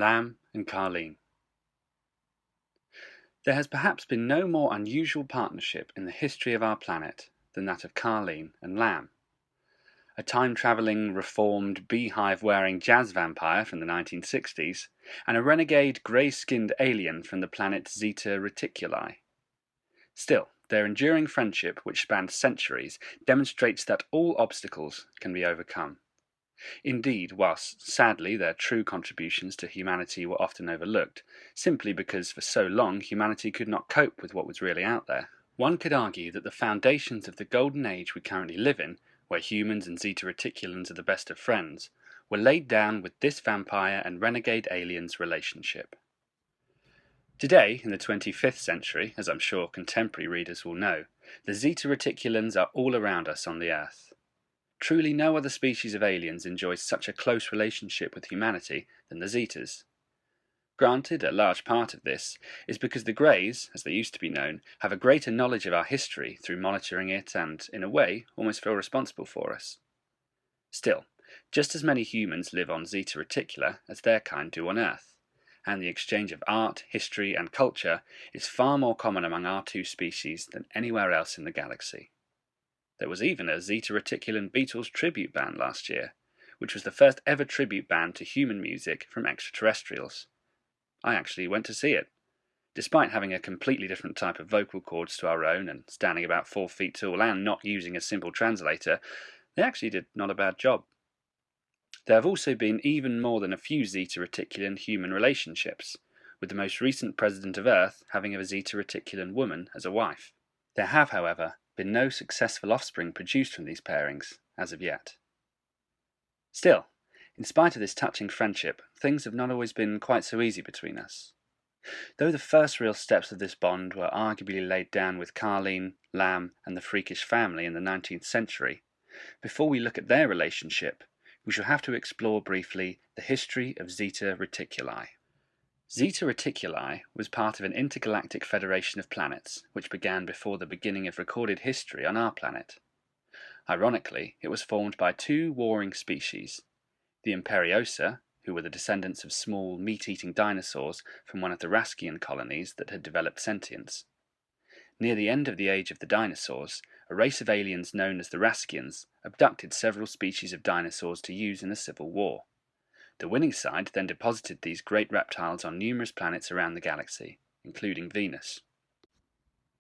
Lam and Carlene. There has perhaps been no more unusual partnership in the history of our planet than that of Carlene and Lam. A time-travelling, reformed, beehive-wearing jazz vampire from the 1960s, and a renegade grey-skinned alien from the planet Zeta Reticuli. Still, their enduring friendship, which spanned centuries, demonstrates that all obstacles can be overcome. Indeed, whilst sadly their true contributions to humanity were often overlooked, simply because for so long humanity could not cope with what was really out there, one could argue that the foundations of the golden age we currently live in, where humans and Zeta Reticulans are the best of friends, were laid down with this vampire and renegade alien's relationship. Today, in the 25th century, as I'm sure contemporary readers will know, the Zeta Reticulans are all around us on the Earth. Truly no other species of aliens enjoys such a close relationship with humanity than the Zetas. Granted, a large part of this is because the Greys, as they used to be known, have a greater knowledge of our history through monitoring it and, in a way, almost feel responsible for us. Still, just as many humans live on Zeta Reticula as their kind do on Earth, and the exchange of art, history, and culture is far more common among our two species than anywhere else in the galaxy. There was even a Zeta Reticulan Beatles tribute band last year, which was the first ever tribute band to human music from extraterrestrials. I actually went to see it. Despite having a completely different type of vocal cords to our own and standing about 4 feet tall and not using a simple translator, they actually did not a bad job. There have also been even more than a few Zeta Reticulan human relationships, with the most recent president of Earth having a Zeta Reticulan woman as a wife. There have, however, been no successful offspring produced from these pairings, as of yet. Still, in spite of this touching friendship, things have not always been quite so easy between us. Though the first real steps of this bond were arguably laid down with Carlene, Lam, and the freakish family in the 19th century, before we look at their relationship, we shall have to explore briefly the history of Zeta Reticuli. Zeta Reticuli was part of an intergalactic federation of planets, which began before the beginning of recorded history on our planet. Ironically, it was formed by two warring species, the Imperiosa, who were the descendants of small, meat-eating dinosaurs from one of the Raskian colonies that had developed sentience. Near the end of the age of the dinosaurs, a race of aliens known as the Raskians abducted several species of dinosaurs to use in a civil war. The winning side then deposited these great reptiles on numerous planets around the galaxy, including Venus.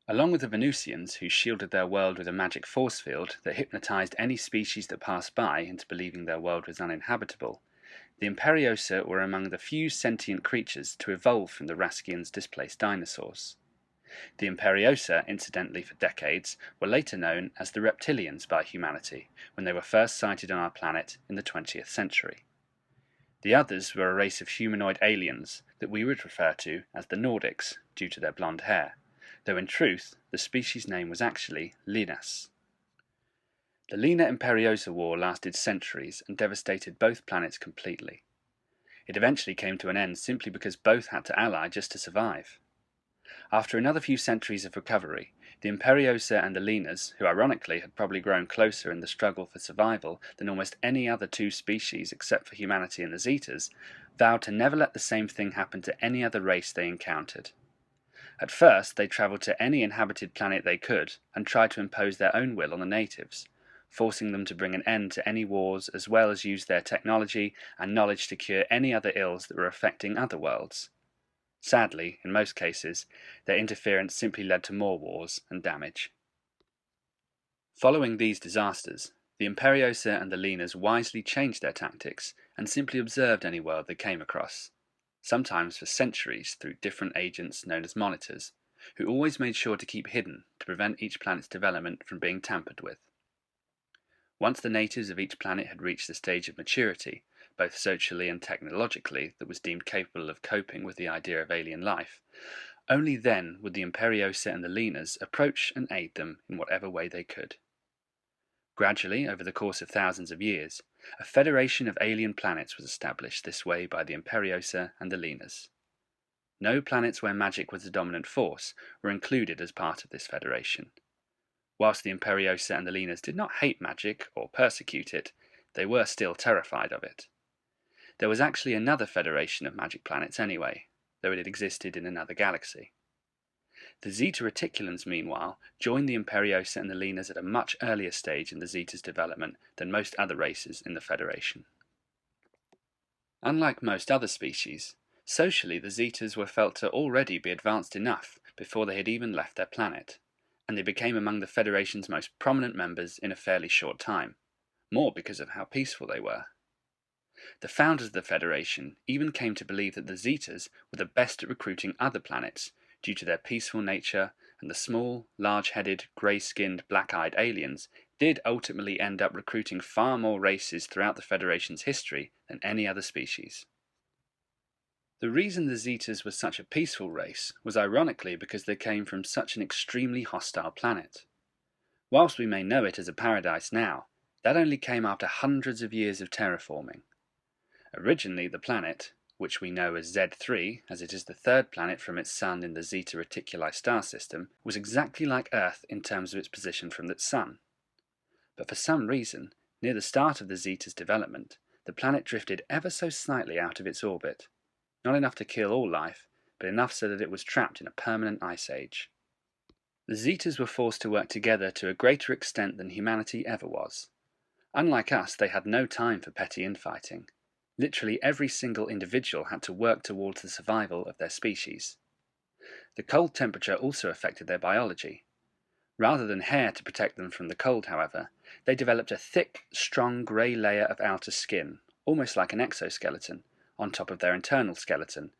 Along with the Venusians, who shielded their world with a magic force field that hypnotized any species that passed by into believing their world was uninhabitable, the Imperiosa were among the few sentient creatures to evolve from the Raskians' displaced dinosaurs. The Imperiosa, incidentally for decades, were later known as the Reptilians by humanity, when they were first sighted on our planet in the 20th century. The others were a race of humanoid aliens that we would refer to as the Nordics, due to their blonde hair, though in truth the species name was actually Linas. The Lina-Imperiosa War lasted centuries and devastated both planets completely. It eventually came to an end simply because both had to ally just to survive. After another few centuries of recovery, the Imperiosa and the Linas, who ironically had probably grown closer in the struggle for survival than almost any other two species except for humanity and the Zetas, vowed to never let the same thing happen to any other race they encountered. At first, they travelled to any inhabited planet they could and tried to impose their own will on the natives, forcing them to bring an end to any wars as well as use their technology and knowledge to cure any other ills that were affecting other worlds. Sadly, in most cases, their interference simply led to more wars and damage. Following these disasters, the Imperiosa and the Linas wisely changed their tactics and simply observed any world they came across, sometimes for centuries through different agents known as monitors, who always made sure to keep hidden to prevent each planet's development from being tampered with. Once the natives of each planet had reached the stage of maturity, both socially and technologically, that was deemed capable of coping with the idea of alien life, only then would the Imperiosa and the Linas approach and aid them in whatever way they could. Gradually, over the course of thousands of years, a federation of alien planets was established this way by the Imperiosa and the Linas. No planets where magic was the dominant force were included as part of this federation. Whilst the Imperiosa and the Linas did not hate magic or persecute it, they were still terrified of it. there was actually another federation of magic planets anyway, though it had existed in another galaxy. The Zeta Reticulans, meanwhile, joined the Imperiosa and the Linas at a much earlier stage in the Zeta's development than most other races in the Federation. Unlike most other species, socially the Zetas were felt to already be advanced enough before they had even left their planet, and they became among the Federation's most prominent members in a fairly short time, more because of how peaceful they were. The founders of the Federation even came to believe that the Zetas were the best at recruiting other planets due to their peaceful nature, and the small, large-headed, grey-skinned, black-eyed aliens did ultimately end up recruiting far more races throughout the Federation's history than any other species. The reason the Zetas were such a peaceful race was ironically because they came from such an extremely hostile planet. Whilst we may know it as a paradise now, that only came after hundreds of years of terraforming. Originally the planet, which we know as Z3, as it is the third planet from its sun in the Zeta Reticuli star system, was exactly like Earth in terms of its position from its sun. But for some reason, near the start of the Zeta's development, the planet drifted ever so slightly out of its orbit. Not enough to kill all life, but enough so that it was trapped in a permanent ice age. The Zetas were forced to work together to a greater extent than humanity ever was. Unlike us, they had no time for petty infighting. Literally every single individual had to work towards the survival of their species. The cold temperature also affected their biology. Rather than hair to protect them from the cold, however, they developed a thick, strong grey layer of outer skin, almost like an exoskeleton, on top of their internal skeleton.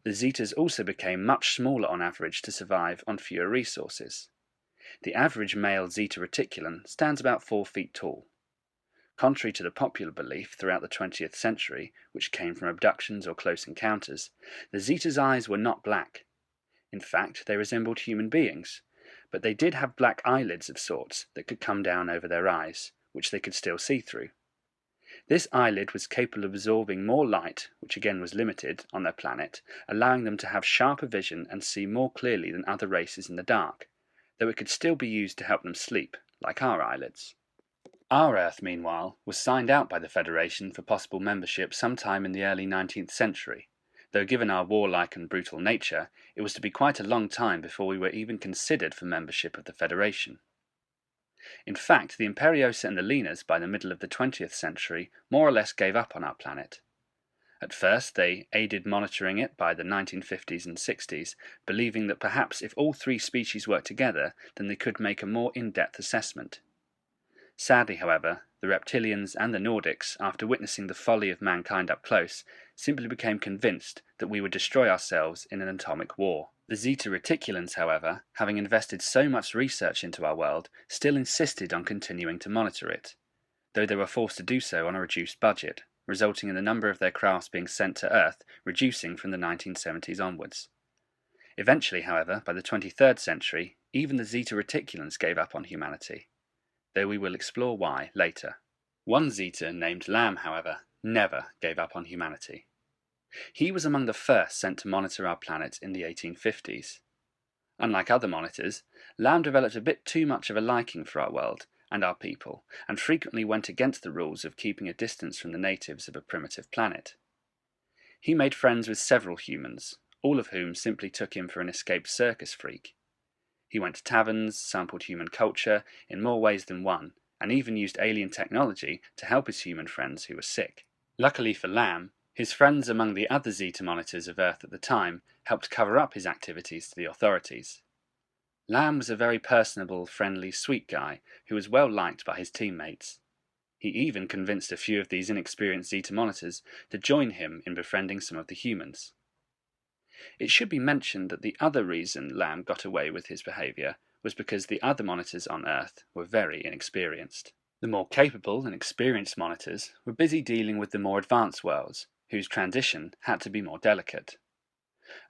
The Zetas also became much smaller on average to survive on fewer resources. The average male Zeta Reticulan stands about 4 feet tall. Contrary to the popular belief throughout the 20th century, which came from abductions or close encounters, the Zeta's eyes were not black. In fact, they resembled human beings, but they did have black eyelids of sorts that could come down over their eyes, which they could still see through. This eyelid was capable of absorbing more light, which again was limited, on their planet, allowing them to have sharper vision and see more clearly than other races in the dark, though it could still be used to help them sleep, like our eyelids. Our Earth, meanwhile, was signed out by the Federation for possible membership sometime in the early 19th century, though given our warlike and brutal nature, it was to be quite a long time before we were even considered for membership of the Federation. In fact, the Imperiosa and the Linas, by the middle of the 20th century, more or less gave up on our planet. At first, they aided monitoring it by the 1950s and 60s, believing that perhaps if all three species worked together, then they could make a more in-depth assessment. Sadly, however, the reptilians and the Nordics, after witnessing the folly of mankind up close, simply became convinced that we would destroy ourselves in an atomic war. The Zeta Reticulans, however, having invested so much research into our world, still insisted on continuing to monitor it, though they were forced to do so on a reduced budget, resulting in the number of their crafts being sent to Earth reducing from the 1970s onwards. Eventually, however, by the 23rd century, even the Zeta Reticulans gave up on humanity, though we will explore why later. One Zeta named Lam, however, never gave up on humanity. He was among the first sent to monitor our planet in the 1850s. Unlike other monitors, Lam developed a bit too much of a liking for our world and our people, and frequently went against the rules of keeping a distance from the natives of a primitive planet. He made friends with several humans, all of whom simply took him for an escaped circus freak. He went to taverns, sampled human culture in more ways than one, and even used alien technology to help his human friends who were sick. Luckily for Lam, his friends among the other Zeta monitors of Earth at the time helped cover up his activities to the authorities. Lam was a very personable, friendly, sweet guy who was well liked by his teammates. He even convinced a few of these inexperienced Zeta monitors to join him in befriending some of the humans. It should be mentioned that the other reason Lam got away with his behaviour was because the other monitors on Earth were very inexperienced. The more capable and experienced monitors were busy dealing with the more advanced worlds, whose transition had to be more delicate.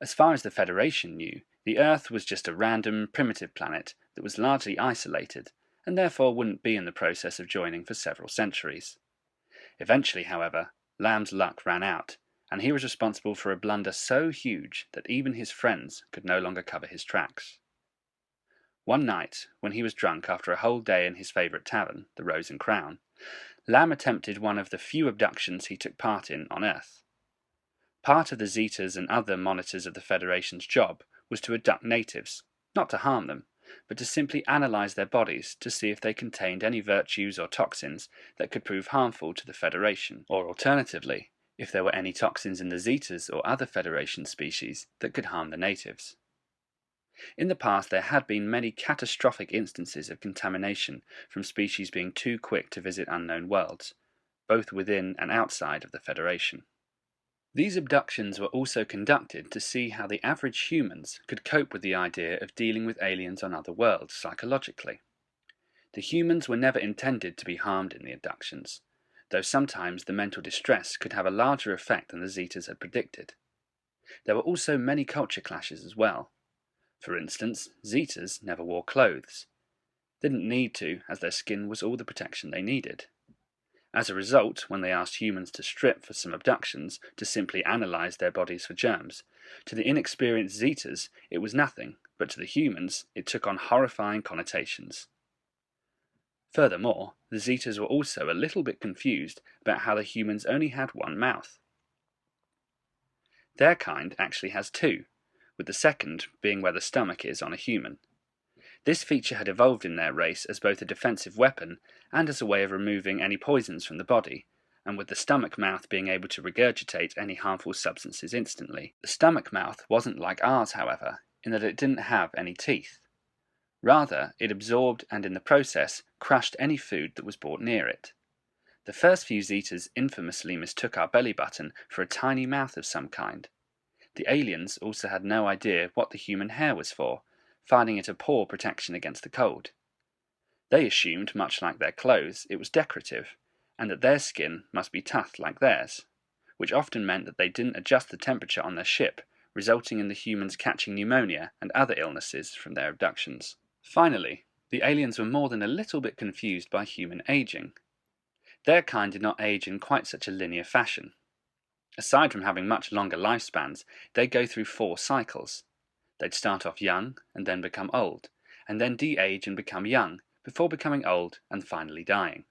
As far as the Federation knew, the Earth was just a random, primitive planet that was largely isolated, and therefore wouldn't be in the process of joining for several centuries. Eventually, however, Lam's luck ran out, and he was responsible for a blunder so huge that even his friends could no longer cover his tracks. One night, when he was drunk after a whole day in his favourite tavern, the Rose and Crown, Lam attempted one of the few abductions he took part in on Earth. Part of the Zetas and other monitors of the Federation's job was to abduct natives, not to harm them, but to simply analyze their bodies to see if they contained any virtues or toxins that could prove harmful to the Federation, or alternatively, if there were any toxins in the Zetas or other Federation species that could harm the natives. In the past, there had been many catastrophic instances of contamination from species being too quick to visit unknown worlds, both within and outside of the Federation. These abductions were also conducted to see how the average humans could cope with the idea of dealing with aliens on other worlds psychologically. The humans were never intended to be harmed in the abductions, though sometimes the mental distress could have a larger effect than the Zetas had predicted. There were also many culture clashes as well. For instance, Zetas never wore clothes. They didn't need to, as their skin was all the protection they needed. As a result, when they asked humans to strip for some abductions to simply analyze their bodies for germs, to the inexperienced Zetas it was nothing, but to the humans it took on horrifying connotations. Furthermore, the Zetas were also a little bit confused about how the humans only had one mouth. Their kind actually has two, with the second being where the stomach is on a human. This feature had evolved in their race as both a defensive weapon and as a way of removing any poisons from the body, and with the stomach mouth being able to regurgitate any harmful substances instantly. The stomach mouth wasn't like ours, however, in that it didn't have any teeth. Rather, it absorbed and in the process crushed any food that was brought near it. The first few Zetas infamously mistook our belly button for a tiny mouth of some kind. The aliens also had no idea what the human hair was for, finding it a poor protection against the cold. They assumed, much like their clothes, it was decorative, and that their skin must be tough like theirs, which often meant that they didn't adjust the temperature on their ship, resulting in the humans catching pneumonia and other illnesses from their abductions. Finally, the aliens were more than a little bit confused by human aging. Their kind did not age in quite such a linear fashion. Aside from having much longer lifespans, they go through 4 cycles. They'd start off young and then become old, and then de-age and become young, before becoming old and finally dying.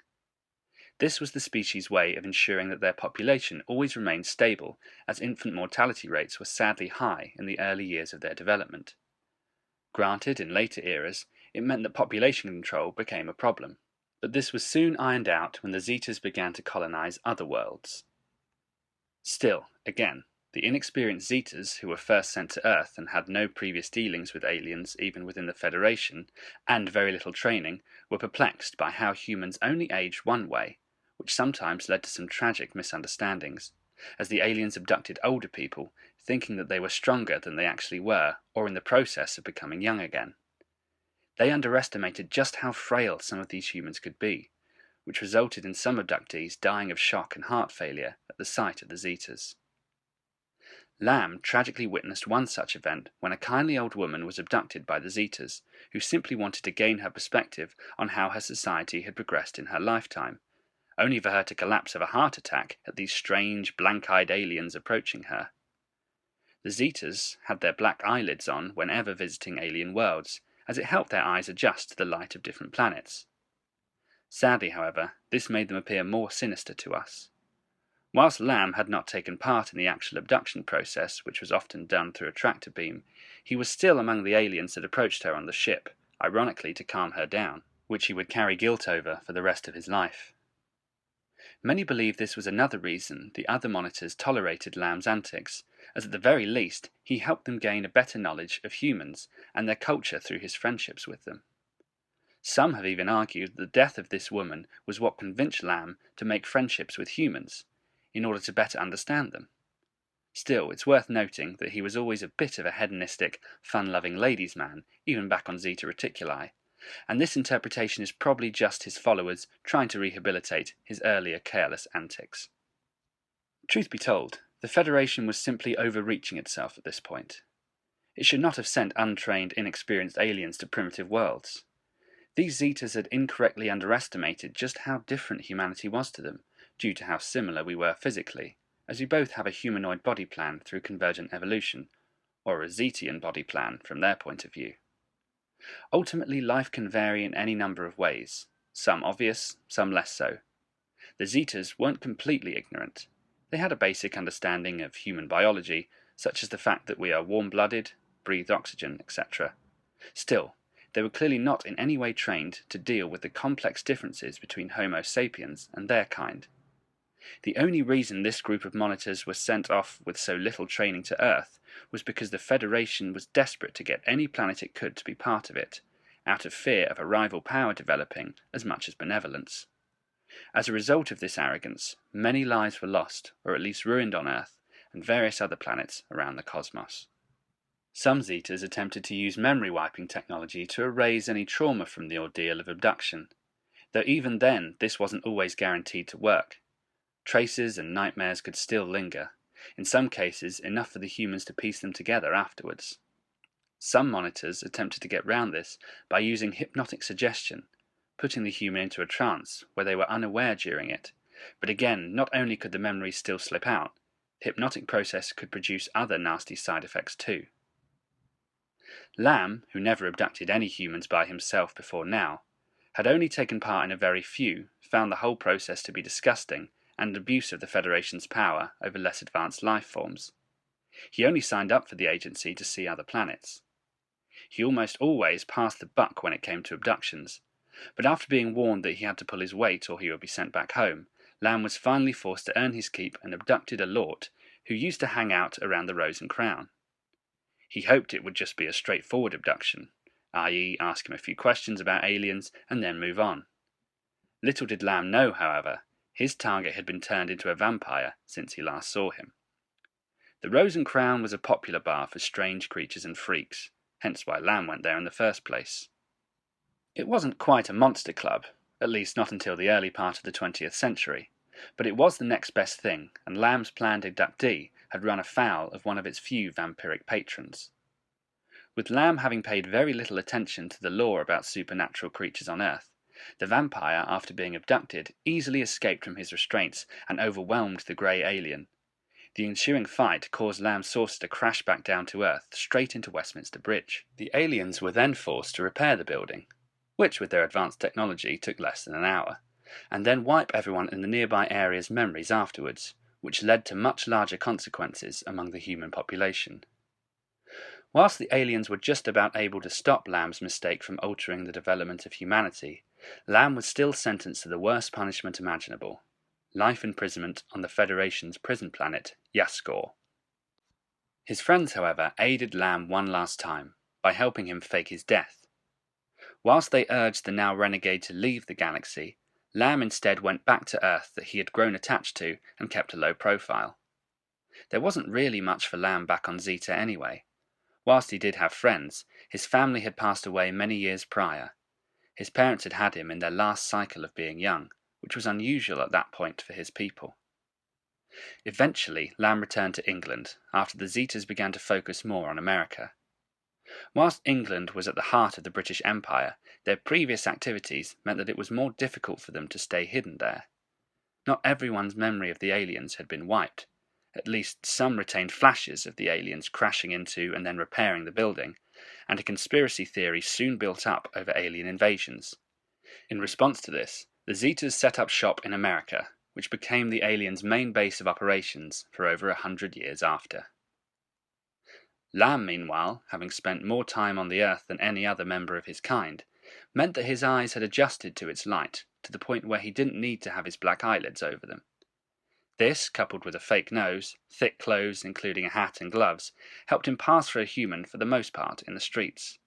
This was the species' way of ensuring that their population always remained stable, as infant mortality rates were sadly high in the early years of their development. Granted, in later eras, it meant that population control became a problem, but this was soon ironed out when the Zetas began to colonize other worlds. Still, again, the inexperienced Zetas, who were first sent to Earth and had no previous dealings with aliens even within the Federation, and very little training, were perplexed by how humans only aged one way, which sometimes led to some tragic misunderstandings, as the aliens abducted older people, thinking that they were stronger than they actually were, or in the process of becoming young again. They underestimated just how frail some of these humans could be, which resulted in some abductees dying of shock and heart failure at the sight of the Zetas. Lam tragically witnessed one such event when a kindly old woman was abducted by the Zetas, who simply wanted to gain her perspective on how her society had progressed in her lifetime, only for her to collapse of a heart attack at these strange, blank-eyed aliens approaching her. The Zetas had their black eyelids on whenever visiting alien worlds, as it helped their eyes adjust to the light of different planets. Sadly, however, this made them appear more sinister to us. Whilst Lam had not taken part in the actual abduction process, which was often done through a tractor beam, he was still among the aliens that approached her on the ship, ironically to calm her down, which he would carry guilt over for the rest of his life. Many believe this was another reason the other monitors tolerated Lam's antics, as at the very least he helped them gain a better knowledge of humans and their culture through his friendships with them. Some have even argued that the death of this woman was what convinced Lam to make friendships with humans, in order to better understand them. Still, it's worth noting that he was always a bit of a hedonistic, fun-loving ladies' man, even back on Zeta Reticuli, and this interpretation is probably just his followers trying to rehabilitate his earlier careless antics. Truth be told, the Federation was simply overreaching itself at this point. It should not have sent untrained, inexperienced aliens to primitive worlds. These Zetas had incorrectly underestimated just how different humanity was to them, due to how similar we were physically, as we both have a humanoid body plan through convergent evolution, or a Zetian body plan from their point of view. Ultimately, life can vary in any number of ways, some obvious, some less so. The Zetas weren't completely ignorant. They had a basic understanding of human biology, such as the fact that we are warm-blooded, breathe oxygen, etc. Still, they were clearly not in any way trained to deal with the complex differences between Homo sapiens and their kind. The only reason this group of monitors was sent off with so little training to Earth was because the Federation was desperate to get any planet it could to be part of it, out of fear of a rival power developing as much as benevolence. As a result of this arrogance, many lives were lost, or at least ruined on Earth and various other planets around the cosmos. Some Zetas attempted to use memory wiping technology to erase any trauma from the ordeal of abduction, though even then this wasn't always guaranteed to work. Traces and nightmares could still linger, in some cases enough for the humans to piece them together afterwards. Some monitors attempted to get round this by using hypnotic suggestion, putting the human into a trance where they were unaware during it, but again, not only could the memories still slip out, the hypnotic process could produce other nasty side effects too. Lam, who never abducted any humans by himself before now, had only taken part in a very few, found the whole process to be disgusting and an abuse of the Federation's power over less advanced life forms. He only signed up for the agency to see other planets. He almost always passed the buck when it came to abductions, but after being warned that he had to pull his weight or he would be sent back home, Lam was finally forced to earn his keep and abducted a Lort who used to hang out around the Rose and Crown. He hoped it would just be a straightforward abduction, i.e. ask him a few questions about aliens and then move on. Little did Lam know, however, his target had been turned into a vampire since he last saw him. The Rose and Crown was a popular bar for strange creatures and freaks, hence why Lam went there in the first place. It wasn't quite a monster club, at least not until the early part of the 20th century, but it was the next best thing, and Lam's planned abductee had run afoul of one of its few vampiric patrons. With Lam having paid very little attention to the lore about supernatural creatures on Earth, the vampire, after being abducted, easily escaped from his restraints and overwhelmed the grey alien. The ensuing fight caused Lam's saucer to crash back down to Earth, straight into Westminster Bridge. The aliens were then forced to repair the building, which with their advanced technology took less than an hour, and then wipe everyone in the nearby area's memories afterwards, which led to much larger consequences among the human population. Whilst the aliens were just about able to stop Lam's mistake from altering the development of humanity, Lam was still sentenced to the worst punishment imaginable: life imprisonment on the Federation's prison planet, Yaskor. His friends, however, aided Lam one last time, by helping him fake his death. Whilst they urged the now renegade to leave the galaxy, Lam instead went back to Earth that he had grown attached to and kept a low profile. There wasn't really much for Lam back on Zeta anyway. Whilst he did have friends, his family had passed away many years prior. His parents had had him in their last cycle of being young, which was unusual at that point for his people. Eventually, Lam returned to England, after the Zetas began to focus more on America. Whilst England was at the heart of the British Empire, their previous activities meant that it was more difficult for them to stay hidden there. Not everyone's memory of the aliens had been wiped. At least some retained flashes of the aliens crashing into and then repairing the building, and a conspiracy theory soon built up over alien invasions. In response to this, the Zetas set up shop in America, which became the aliens' main base of operations for over 100 years after. Lam, meanwhile, having spent more time on the Earth than any other member of his kind, meant that his eyes had adjusted to its light to the point where he didn't need to have his black eyelids over them. This, coupled with a fake nose, thick clothes including a hat and gloves, helped him pass for a human for the most part in the streets.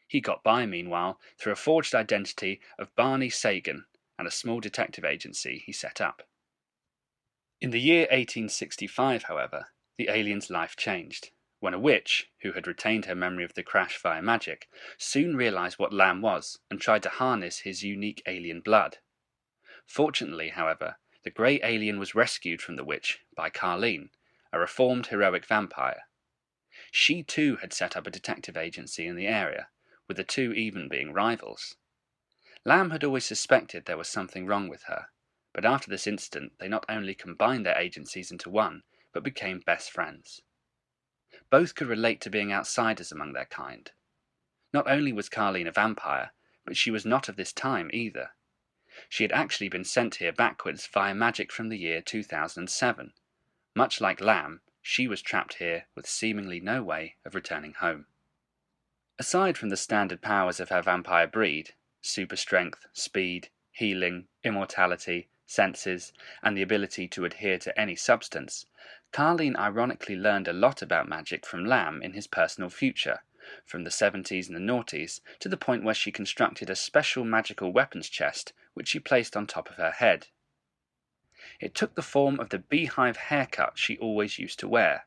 He got by, meanwhile, through a forged identity of Barney Sagan and a small detective agency he set up. In the year 1865, however, the alien's life changed, when a witch, who had retained her memory of the crash via magic, soon realized what Lam was and tried to harness his unique alien blood. Fortunately, however, the grey alien was rescued from the witch by Carlene, a reformed heroic vampire. She too had set up a detective agency in the area, with the two even being rivals. Lam had always suspected there was something wrong with her, but after this incident they not only combined their agencies into one, but became best friends. Both could relate to being outsiders among their kind. Not only was Carlene a vampire, but she was not of this time either. She had actually been sent here backwards via magic from the year 2007. Much like Lam, she was trapped here with seemingly no way of returning home. Aside from the standard powers of her vampire breed, super strength, speed, healing, immortality, senses, and the ability to adhere to any substance, Carlene ironically learned a lot about magic from Lam in his personal future, from the 70s and the noughties to the point where she constructed a special magical weapons chest which she placed on top of her head. It took the form of the beehive haircut she always used to wear.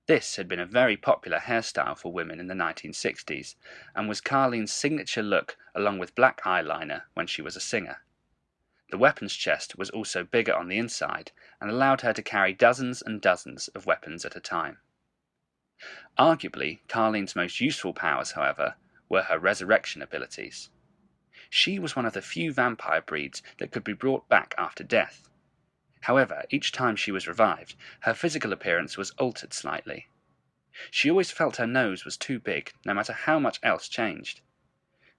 This had been a very popular hairstyle for women in the 1960s, and was Carlene's signature look along with black eyeliner when she was a singer. The weapons chest was also bigger on the inside, and allowed her to carry dozens and dozens of weapons at a time. Arguably, Carlene's most useful powers, however, were her resurrection abilities. She was one of the few vampire breeds that could be brought back after death. However, each time she was revived, her physical appearance was altered slightly. She always felt her nose was too big, no matter how much else changed.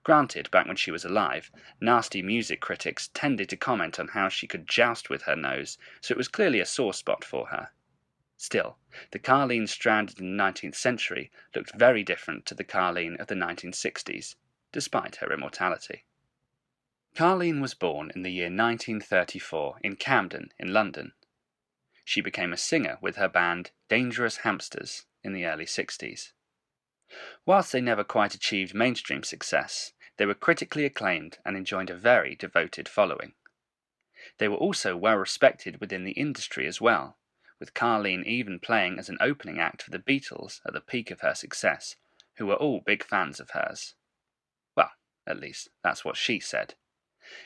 Granted, back when she was alive, nasty music critics tended to comment on how she could joust with her nose, so it was clearly a sore spot for her. Still, the Carlene stranded in the 19th century looked very different to the Carlene of the 1960s, despite her immortality. Carlene was born in the year 1934 in Camden, in London. She became a singer with her band Dangerous Hamsters in the early 60s. Whilst they never quite achieved mainstream success, they were critically acclaimed and enjoyed a very devoted following. They were also well respected within the industry as well, with Carlene even playing as an opening act for the Beatles at the peak of her success, who were all big fans of hers. Well, at least that's what she said.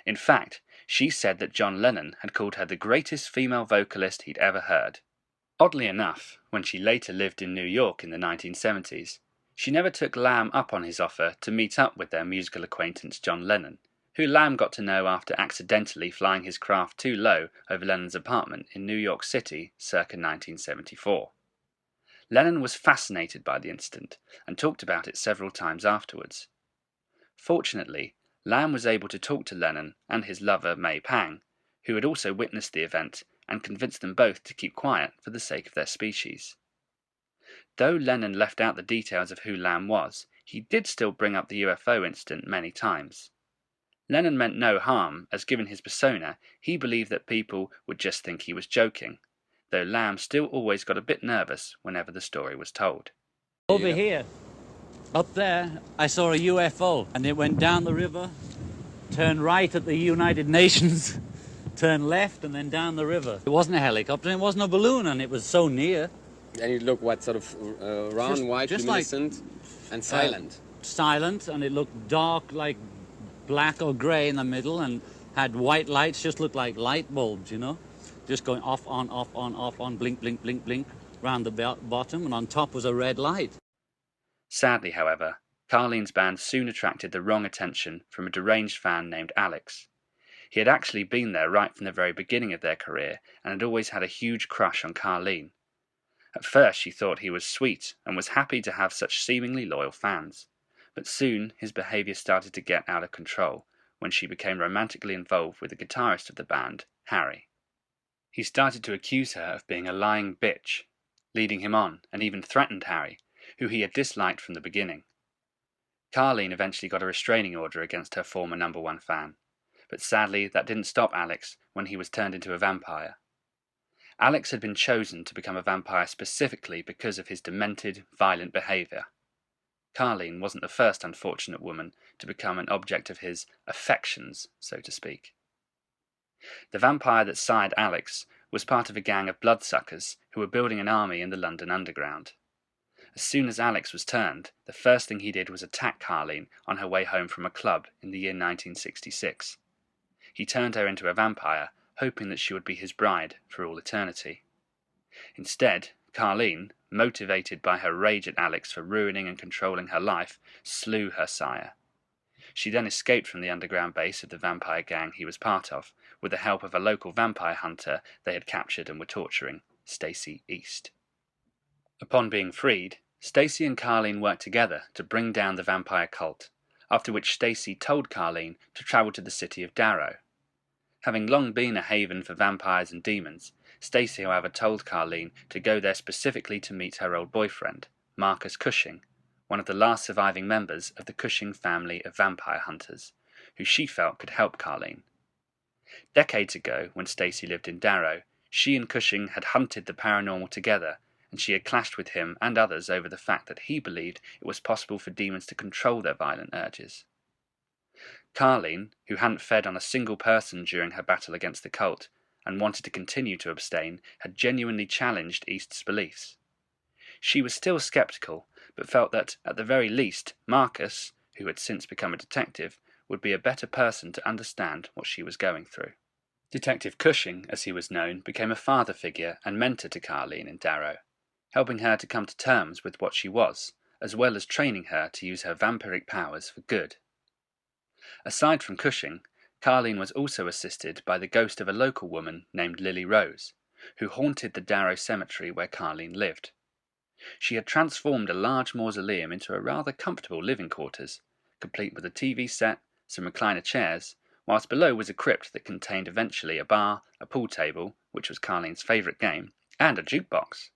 In fact, she said that John Lennon had called her the greatest female vocalist he'd ever heard. Oddly enough, when she later lived in New York in the 1970s, she never took Lam up on his offer to meet up with their musical acquaintance John Lennon, who Lam got to know after accidentally flying his craft too low over Lennon's apartment in New York City circa 1974. Lennon was fascinated by the incident and talked about it several times afterwards. Fortunately, Lam was able to talk to Lennon and his lover May Pang, who had also witnessed the event, and convinced them both to keep quiet for the sake of their species. Though Lennon left out the details of who Lam was, he did still bring up the UFO incident many times. Lennon meant no harm, as given his persona, he believed that people would just think he was joking, though Lam still always got a bit nervous whenever the story was told. Over here, up there, I saw a UFO, and it went down the river, turned right at the United Nations, turned left, and then down the river. It wasn't a helicopter, it wasn't a balloon, and it was so near. And it looked what, sort of round, white, luminescent, and silent? Silent, and it looked dark, like black or grey in the middle, and had white lights, just looked like light bulbs, you know? Just going off, on, blink, blink, blink, blink, round the bottom, and on top was a red light. Sadly, however, Carlene's band soon attracted the wrong attention from a deranged fan named Alex. He had actually been there right from the very beginning of their career and had always had a huge crush on Carlene. At first she thought he was sweet and was happy to have such seemingly loyal fans, but soon his behaviour started to get out of control when she became romantically involved with the guitarist of the band, Harry. He started to accuse her of being a lying bitch, leading him on, and even threatened Harry, who he had disliked from the beginning. Carlene eventually got a restraining order against her former number one fan, but sadly that didn't stop Alex when he was turned into a vampire. Alex had been chosen to become a vampire specifically because of his demented, violent behaviour. Carlene wasn't the first unfortunate woman to become an object of his affections, so to speak. The vampire that sired Alex was part of a gang of bloodsuckers who were building an army in the London Underground. As soon as Alex was turned, the first thing he did was attack Carlene on her way home from a club in the year 1966. He turned her into a vampire, hoping that she would be his bride for all eternity. Instead, Carlene, motivated by her rage at Alex for ruining and controlling her life, slew her sire. She then escaped from the underground base of the vampire gang he was part of, with the help of a local vampire hunter they had captured and were torturing, Stacey East. Upon being freed, Stacey and Carlene worked together to bring down the vampire cult, after which Stacey told Carlene to travel to the city of Darrow. Having long been a haven for vampires and demons, Stacy, however, told Carlene to go there specifically to meet her old boyfriend, Marcus Cushing, one of the last surviving members of the Cushing family of vampire hunters, who she felt could help Carlene. Decades ago, when Stacy lived in Darrow, she and Cushing had hunted the paranormal together, and she had clashed with him and others over the fact that he believed it was possible for demons to control their violent urges. Carlene, who hadn't fed on a single person during her battle against the cult, and wanted to continue to abstain, had genuinely challenged East's beliefs. She was still skeptical, but felt that, at the very least, Marcus, who had since become a detective, would be a better person to understand what she was going through. Detective Cushing, as he was known, became a father figure and mentor to Carlene in Darrow, helping her to come to terms with what she was, as well as training her to use her vampiric powers for good. Aside from Cushing, Carlene was also assisted by the ghost of a local woman named Lily Rose, who haunted the Darrow cemetery where Carlene lived. She had transformed a large mausoleum into a rather comfortable living quarters, complete with a TV set, some recliner chairs, whilst below was a crypt that contained eventually a bar, a pool table, which was Carlene's favourite game, and a jukebox.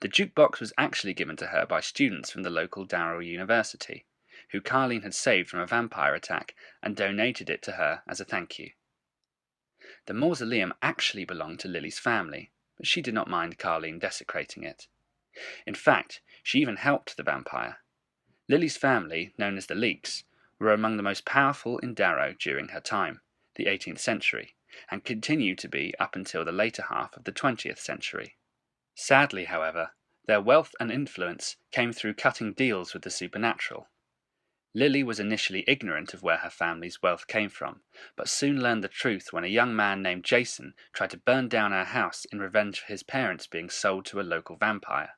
The jukebox was actually given to her by students from the local Darrow University, who Carlene had saved from a vampire attack and donated it to her as a thank you. The mausoleum actually belonged to Lily's family, but she did not mind Carlene desecrating it. In fact, she even helped the vampire. Lily's family, known as the Leeks, were among the most powerful in Darrow during her time, the 18th century, and continued to be up until the later half of the 20th century. Sadly, however, their wealth and influence came through cutting deals with the supernatural. Lily was initially ignorant of where her family's wealth came from, but soon learned the truth when a young man named Jason tried to burn down her house in revenge for his parents being sold to a local vampire.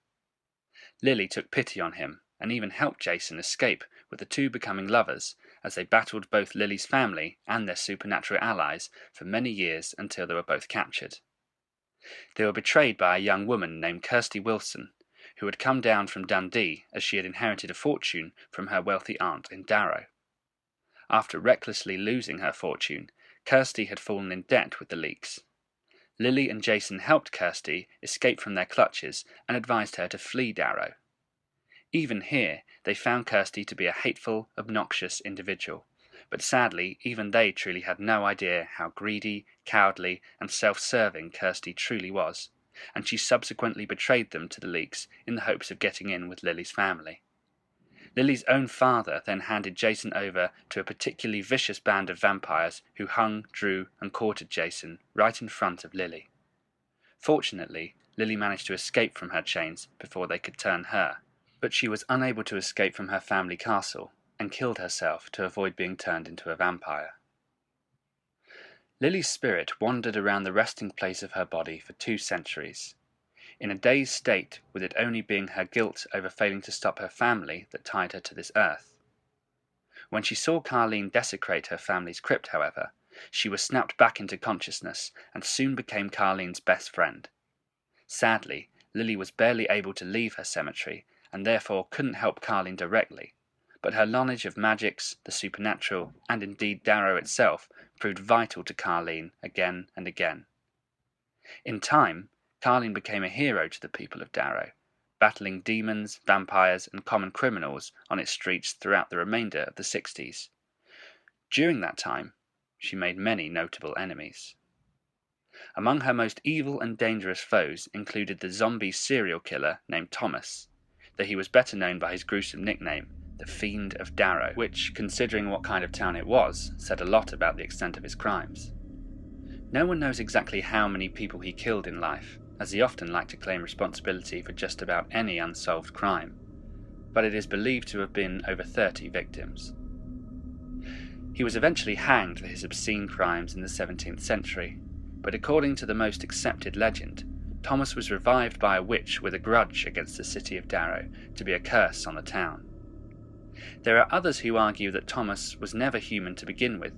Lily took pity on him and even helped Jason escape, with the two becoming lovers as they battled both Lily's family and their supernatural allies for many years until they were both captured. They were betrayed by a young woman named Kirsty Wilson, who had come down from Dundee as she had inherited a fortune from her wealthy aunt in Darrow. After recklessly losing her fortune, Kirsty had fallen in debt with the Leeks. Lily and Jason helped Kirsty escape from their clutches and advised her to flee Darrow. Even here, they found Kirsty to be a hateful, obnoxious individual, but sadly, even they truly had no idea how greedy, cowardly, and self-serving Kirsty truly was, and she subsequently betrayed them to the Leeks in the hopes of getting in with Lily's family. Lily's own father then handed Jason over to a particularly vicious band of vampires who hung, drew, and quartered Jason right in front of Lily. Fortunately, Lily managed to escape from her chains before they could turn her, but she was unable to escape from her family castle and killed herself to avoid being turned into a vampire. Lily's spirit wandered around the resting place of her body for 2 centuries, in a dazed state, with it only being her guilt over failing to stop her family that tied her to this earth. When she saw Carlene desecrate her family's crypt, however, she was snapped back into consciousness and soon became Carlene's best friend. Sadly, Lily was barely able to leave her cemetery and therefore couldn't help Carlene directly, but her knowledge of magics, the supernatural, and indeed Darrow itself proved vital to Carlene again and again. In time, Carlene became a hero to the people of Darrow, battling demons, vampires, and common criminals on its streets throughout the remainder of the 60s. During that time, she made many notable enemies. Among her most evil and dangerous foes included the zombie serial killer named Thomas, though he was better known by his gruesome nickname, the Fiend of Darrow, which, considering what kind of town it was, said a lot about the extent of his crimes. No one knows exactly how many people he killed in life, as he often liked to claim responsibility for just about any unsolved crime, but it is believed to have been over 30 victims. He was eventually hanged for his obscene crimes in the 17th century, but according to the most accepted legend, Thomas was revived by a witch with a grudge against the city of Darrow to be a curse on the town. There are others who argue that Thomas was never human to begin with,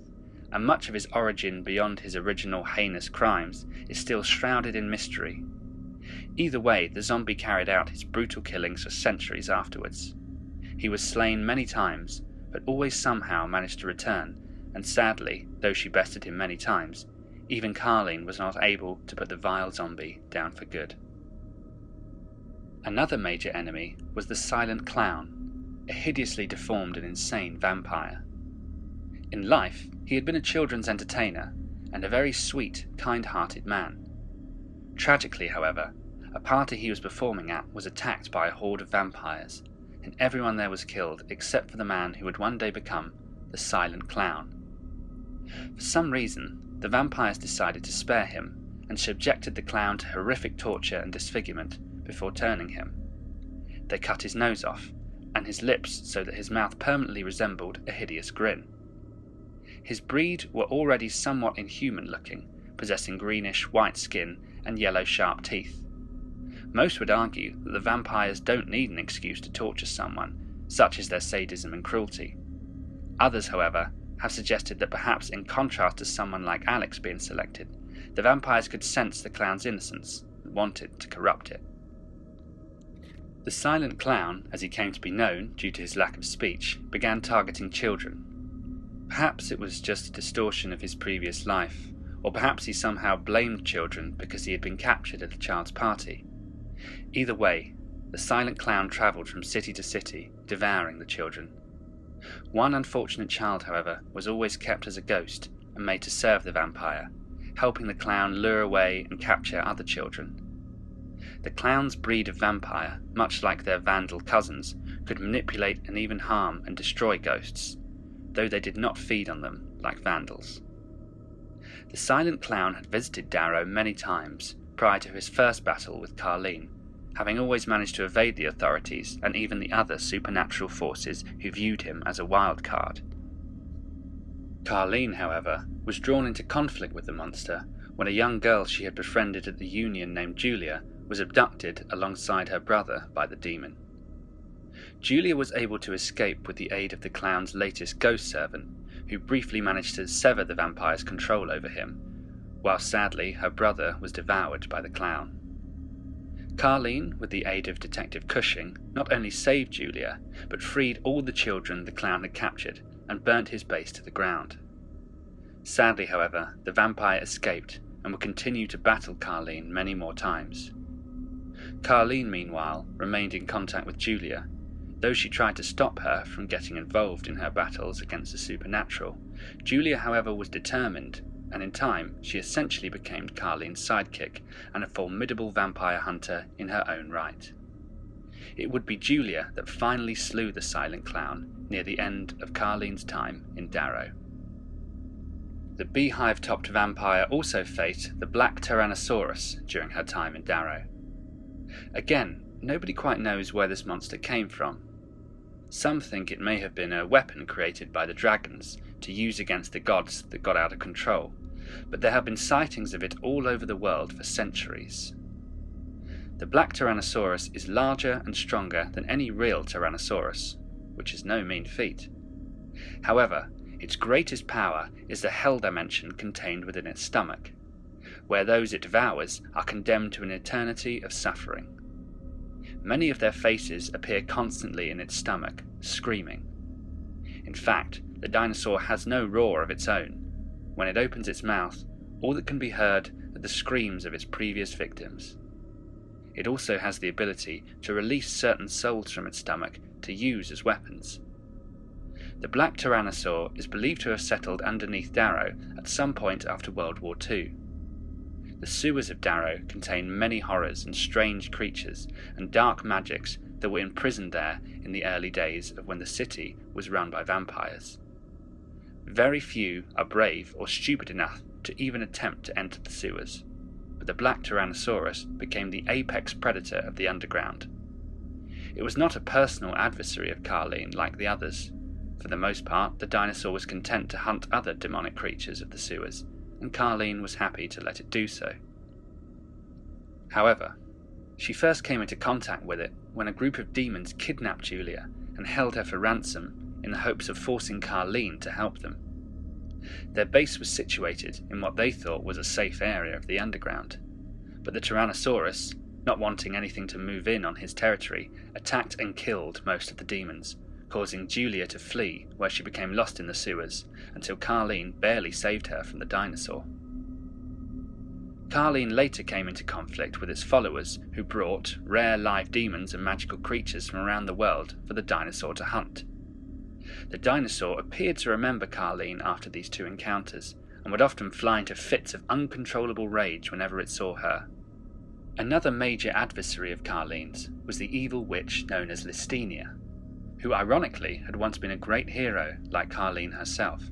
and much of his origin beyond his original heinous crimes is still shrouded in mystery. Either way, the zombie carried out his brutal killings for centuries afterwards. He was slain many times, but always somehow managed to return, and sadly, though she bested him many times, even Carlene was not able to put the vile zombie down for good. Another major enemy was the Silent Clown, a hideously deformed and insane vampire. In life, he had been a children's entertainer and a very sweet, kind-hearted man. Tragically, however, a party he was performing at was attacked by a horde of vampires, and everyone there was killed except for the man who would one day become the Silent Clown. For some reason, the vampires decided to spare him and subjected the clown to horrific torture and disfigurement before turning him. They cut his nose off and his lips so that his mouth permanently resembled a hideous grin. His breed were already somewhat inhuman looking, possessing greenish white skin and yellow sharp teeth. Most would argue that the vampires don't need an excuse to torture someone, such is their sadism and cruelty. Others, however, have suggested that perhaps in contrast to someone like Alex being selected, the vampires could sense the clown's innocence and wanted to corrupt it. The Silent Clown, as he came to be known due to his lack of speech, began targeting children. Perhaps it was just a distortion of his previous life, or perhaps he somehow blamed children because he had been captured at a child's party. Either way, the Silent Clown travelled from city to city, devouring the children. One unfortunate child, however, was always kept as a ghost and made to serve the vampire, helping the clown lure away and capture other children. The clown's breed of vampire, much like their vandal cousins, could manipulate and even harm and destroy ghosts, though they did not feed on them like vandals. The Silent Clown had visited Darrow many times prior to his first battle with Carlene, having always managed to evade the authorities and even the other supernatural forces who viewed him as a wild card. Carlene, however, was drawn into conflict with the monster when a young girl she had befriended at the Union named Julia was abducted alongside her brother by the demon. Julia was able to escape with the aid of the clown's latest ghost servant, who briefly managed to sever the vampire's control over him, while sadly her brother was devoured by the clown. Carlene, with the aid of Detective Cushing, not only saved Julia, but freed all the children the clown had captured and burnt his base to the ground. Sadly, however, the vampire escaped and would continue to battle Carlene many more times. Carlene, meanwhile, remained in contact with Julia. Though she tried to stop her from getting involved in her battles against the supernatural, Julia, however, was determined, and in time she essentially became Carlene's sidekick and a formidable vampire hunter in her own right. It would be Julia that finally slew the Silent Clown near the end of Carlene's time in Darrow. The beehive-topped vampire also faced the Black Tyrannosaurus during her time in Darrow. Again, nobody quite knows where this monster came from. Some think it may have been a weapon created by the dragons to use against the gods that got out of control, but there have been sightings of it all over the world for centuries. The Black Tyrannosaurus is larger and stronger than any real Tyrannosaurus, which is no mean feat. However, its greatest power is the hell dimension contained within its stomach, where those it devours are condemned to an eternity of suffering. Many of their faces appear constantly in its stomach, screaming. In fact, the dinosaur has no roar of its own. When it opens its mouth, all that can be heard are the screams of its previous victims. It also has the ability to release certain souls from its stomach to use as weapons. The Black Tyrannosaur is believed to have settled underneath Darrow at some point after World War II. The sewers of Darrow contain many horrors and strange creatures and dark magics that were imprisoned there in the early days of when the city was run by vampires. Very few are brave or stupid enough to even attempt to enter the sewers, but the Black Tyrannosaurus became the apex predator of the underground. It was not a personal adversary of Carlene like the others. For the most part, the dinosaur was content to hunt other demonic creatures of the sewers, and Carlene was happy to let it do so. However, she first came into contact with it when a group of demons kidnapped Julia and held her for ransom in the hopes of forcing Carlene to help them. Their base was situated in what they thought was a safe area of the underground, but the Tyrannosaurus, not wanting anything to move in on his territory, attacked and killed most of the demons, causing Julia to flee, where she became lost in the sewers, until Carlene barely saved her from the dinosaur. Carlene later came into conflict with its followers, who brought rare live demons and magical creatures from around the world for the dinosaur to hunt. The dinosaur appeared to remember Carlene after these two encounters, and would often fly into fits of uncontrollable rage whenever it saw her. Another major adversary of Carlene's was the evil witch known as Listinia, who ironically had once been a great hero like Carlene herself.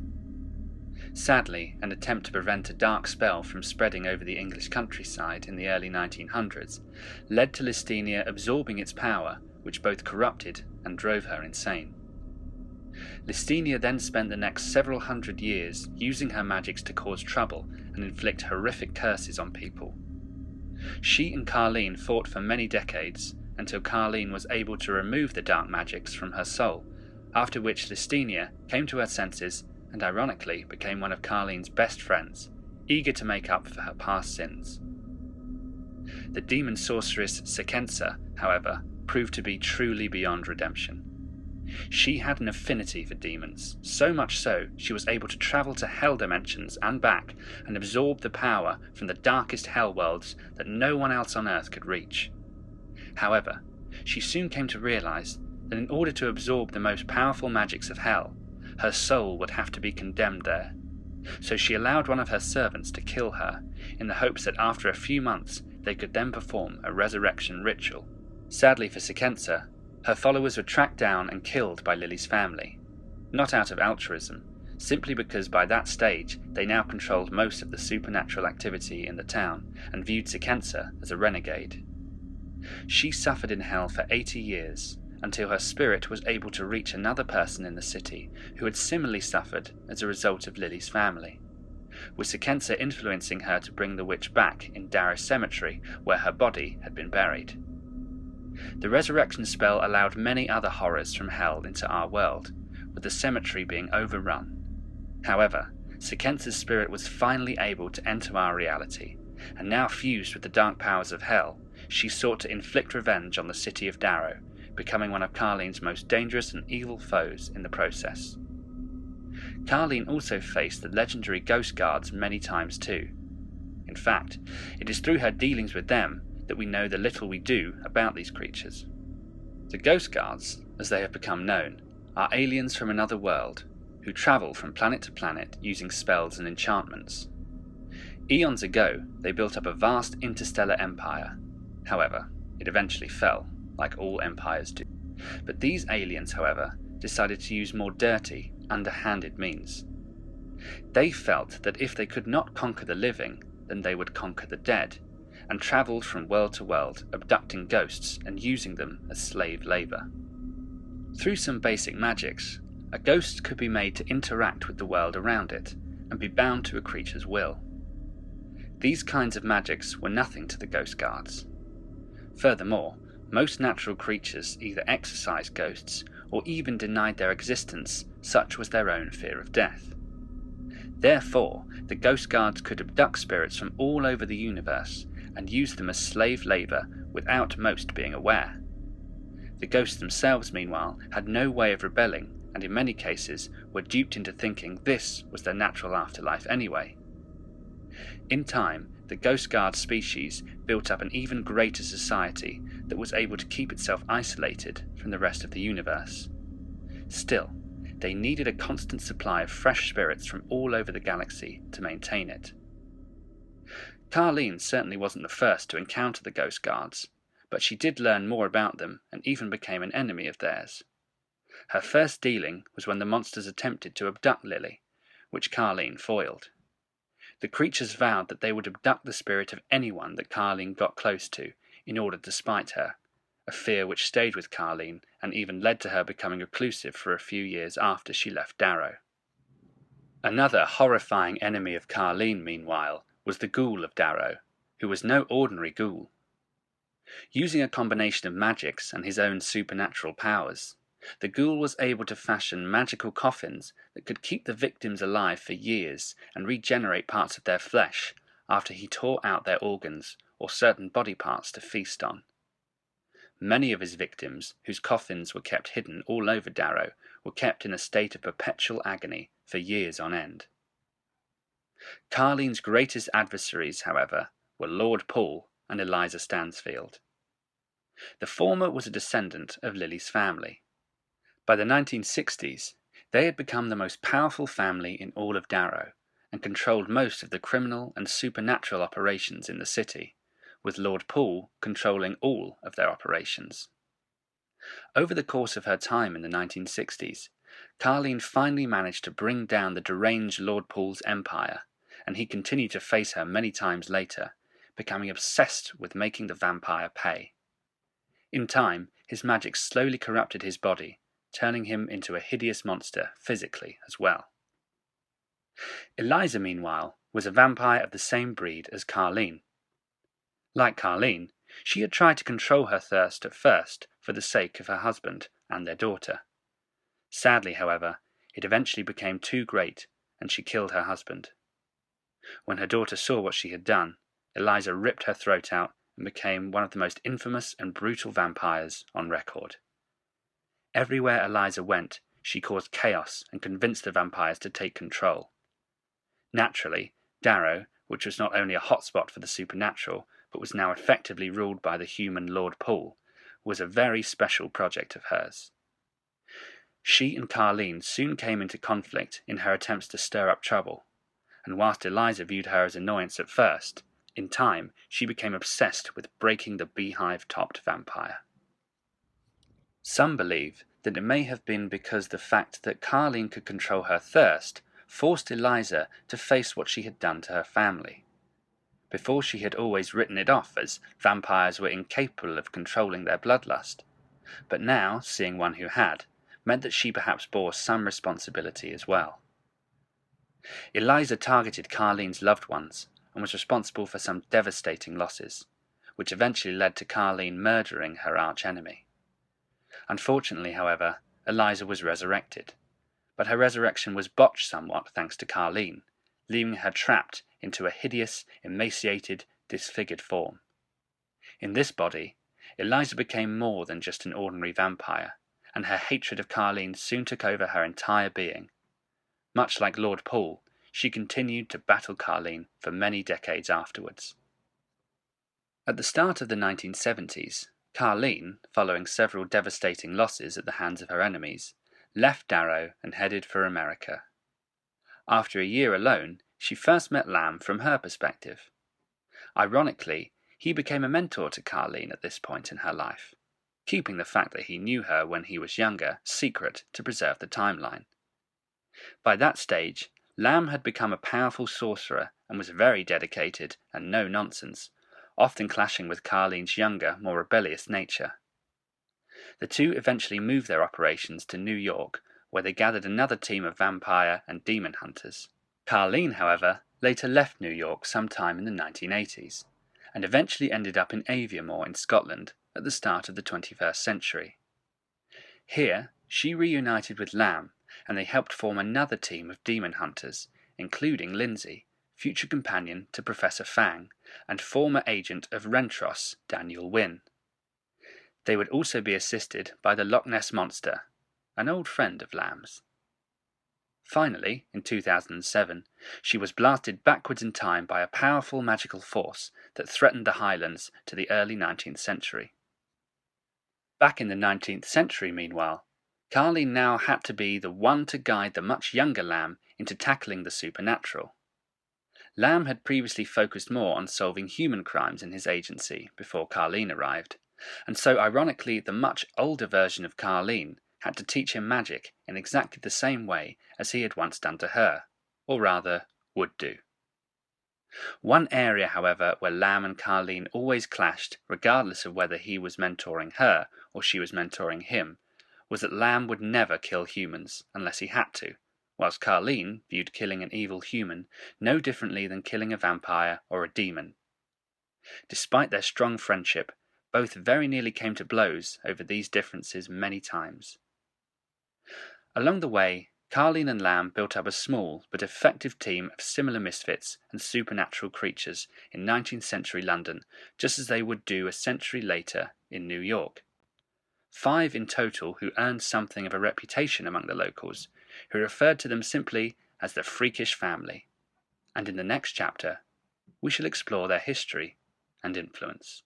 Sadly, an attempt to prevent a dark spell from spreading over the English countryside in the early 1900s led to Listinia absorbing its power, which both corrupted and drove her insane. Listinia then spent the next several hundred years using her magics to cause trouble and inflict horrific curses on people. She and Carlene fought for many decades, until Carlene was able to remove the dark magics from her soul, after which Listinia came to her senses and ironically became one of Carlene's best friends, eager to make up for her past sins. The demon sorceress Sekensa, however, proved to be truly beyond redemption. She had an affinity for demons, so much so she was able to travel to hell dimensions and back and absorb the power from the darkest hell worlds that no one else on Earth could reach. However, she soon came to realize that in order to absorb the most powerful magics of hell, her soul would have to be condemned there. So she allowed one of her servants to kill her, in the hopes that after a few months they could then perform a resurrection ritual. Sadly for Sekensa, her followers were tracked down and killed by Lily's family, not out of altruism, simply because by that stage they now controlled most of the supernatural activity in the town and viewed Sekensa as a renegade. She suffered in hell for 80 years, until her spirit was able to reach another person in the city who had similarly suffered as a result of Lily's family, with Sekensa influencing her to bring the witch back in Darrow Cemetery, where her body had been buried. The resurrection spell allowed many other horrors from hell into our world, with the cemetery being overrun. However, Sekensa's spirit was finally able to enter our reality, and now fused with the dark powers of hell, she sought to inflict revenge on the city of Darrow, becoming one of Carlene's most dangerous and evil foes in the process. Carlene also faced the legendary Ghost Guards many times too. In fact, it is through her dealings with them that we know the little we do about these creatures. The Ghost Guards, as they have become known, are aliens from another world who travel from planet to planet using spells and enchantments. Eons ago, they built up a vast interstellar empire. However, it eventually fell, like all empires do. But these aliens, however, decided to use more dirty, underhanded means. They felt that if they could not conquer the living, then they would conquer the dead, and travelled from world to world, abducting ghosts and using them as slave labour. Through some basic magics, a ghost could be made to interact with the world around it, and be bound to a creature's will. These kinds of magics were nothing to the Ghost Guards. Furthermore, most natural creatures either exorcised ghosts or even denied their existence, such was their own fear of death. Therefore, the Ghost Guards could abduct spirits from all over the universe and use them as slave labour without most being aware. The ghosts themselves, meanwhile, had no way of rebelling, and in many cases were duped into thinking this was their natural afterlife anyway. In time, the Ghost Guard species built up an even greater society that was able to keep itself isolated from the rest of the universe. Still, they needed a constant supply of fresh spirits from all over the galaxy to maintain it. Carlene certainly wasn't the first to encounter the Ghost Guards, but she did learn more about them and even became an enemy of theirs. Her first dealing was when the monsters attempted to abduct Lily, which Carlene foiled. The creatures vowed that they would abduct the spirit of anyone that Carlene got close to in order to spite her, a fear which stayed with Carlene and even led to her becoming reclusive for a few years after she left Darrow. Another horrifying enemy of Carlene, meanwhile, was the Ghoul of Darrow, who was no ordinary ghoul. Using a combination of magics and his own supernatural powers, the ghoul was able to fashion magical coffins that could keep the victims alive for years and regenerate parts of their flesh after he tore out their organs or certain body parts to feast on. many of his victims, whose coffins were kept hidden all over Darrow, were kept in a state of perpetual agony for years on end. Carlene's greatest adversaries, however, were Lord Paul and Eliza Stansfield. The former was a descendant of Lily's family. By the 1960s, they had become the most powerful family in all of Darrow and controlled most of the criminal and supernatural operations in the city, with Lord Paul controlling all of their operations. Over the course of her time in the 1960s, Carlene finally managed to bring down the deranged Lord Paul's empire, and he continued to face her many times later, becoming obsessed with making the vampire pay. In time, his magic slowly corrupted his body, turning him into a hideous monster physically as well. Eliza, meanwhile, was a vampire of the same breed as Carlene. Like Carlene, she had tried to control her thirst at first for the sake of her husband and their daughter. Sadly, however, it eventually became too great, and she killed her husband. When her daughter saw what she had done, Eliza ripped her throat out and became one of the most infamous and brutal vampires on record. Everywhere Eliza went, she caused chaos and convinced the vampires to take control. Naturally, Darrow, which was not only a hotspot for the supernatural, but was now effectively ruled by the human Lord Paul, was a very special project of hers. She and Carlene soon came into conflict in her attempts to stir up trouble, and whilst Eliza viewed her as annoyance at first, in time she became obsessed with breaking the beehive-topped vampire. Some believe that it may have been because the fact that Carlene could control her thirst forced Eliza to face what she had done to her family. Before, she had always written it off as vampires were incapable of controlling their bloodlust, but now, seeing one who had, meant that she perhaps bore some responsibility as well. Eliza targeted Carlene's loved ones and was responsible for some devastating losses, which eventually led to Carlene murdering her arch-enemy. Unfortunately, however, Eliza was resurrected, but her resurrection was botched somewhat thanks to Carlene, leaving her trapped into a hideous, emaciated, disfigured form. In this body, Eliza became more than just an ordinary vampire, and her hatred of Carlene soon took over her entire being. Much like Lord Paul, she continued to battle Carlene for many decades afterwards. At the start of the 1970s, Carlene, following several devastating losses at the hands of her enemies, left Darrow and headed for America. After a year alone, she first met Lam from her perspective. Ironically, he became a mentor to Carlene at this point in her life, keeping the fact that he knew her when he was younger secret to preserve the timeline. By that stage, Lam had become a powerful sorcerer and was very dedicated and no-nonsense, often clashing with Carlene's younger, more rebellious nature. The two eventually moved their operations to New York, where they gathered another team of vampire and demon hunters. Carlene, however, later left New York sometime in the 1980s, and eventually ended up in Aviemore in Scotland at the start of the 21st century. Here, she reunited with Lam, and they helped form another team of demon hunters, including Lindsay, future companion to Professor Fang, and former agent of Rentros, Daniel Wynne. They would also be assisted by the Loch Ness Monster, an old friend of Lam's. Finally, in 2007, she was blasted backwards in time by a powerful magical force that threatened the Highlands to the early 19th century. Back in the 19th century, meanwhile, Carlene now had to be the one to guide the much younger Lam into tackling the supernatural. Lam had previously focused more on solving human crimes in his agency before Carlene arrived, and so ironically the much older version of Carlene had to teach him magic in exactly the same way as he had once done to her, or rather, would do. One area, however, where Lam and Carlene always clashed, regardless of whether he was mentoring her or she was mentoring him, was that Lam would never kill humans unless he had to, whilst Carlene viewed killing an evil human no differently than killing a vampire or a demon. Despite their strong friendship, both very nearly came to blows over these differences many times. Along the way, Carlene and Lam built up a small but effective team of similar misfits and supernatural creatures in 19th century London, just as they would do a century later in New York, 5 in total who earned something of a reputation among the locals, who referred to them simply as the freakish family. And in the next chapter, we shall explore their history and influence.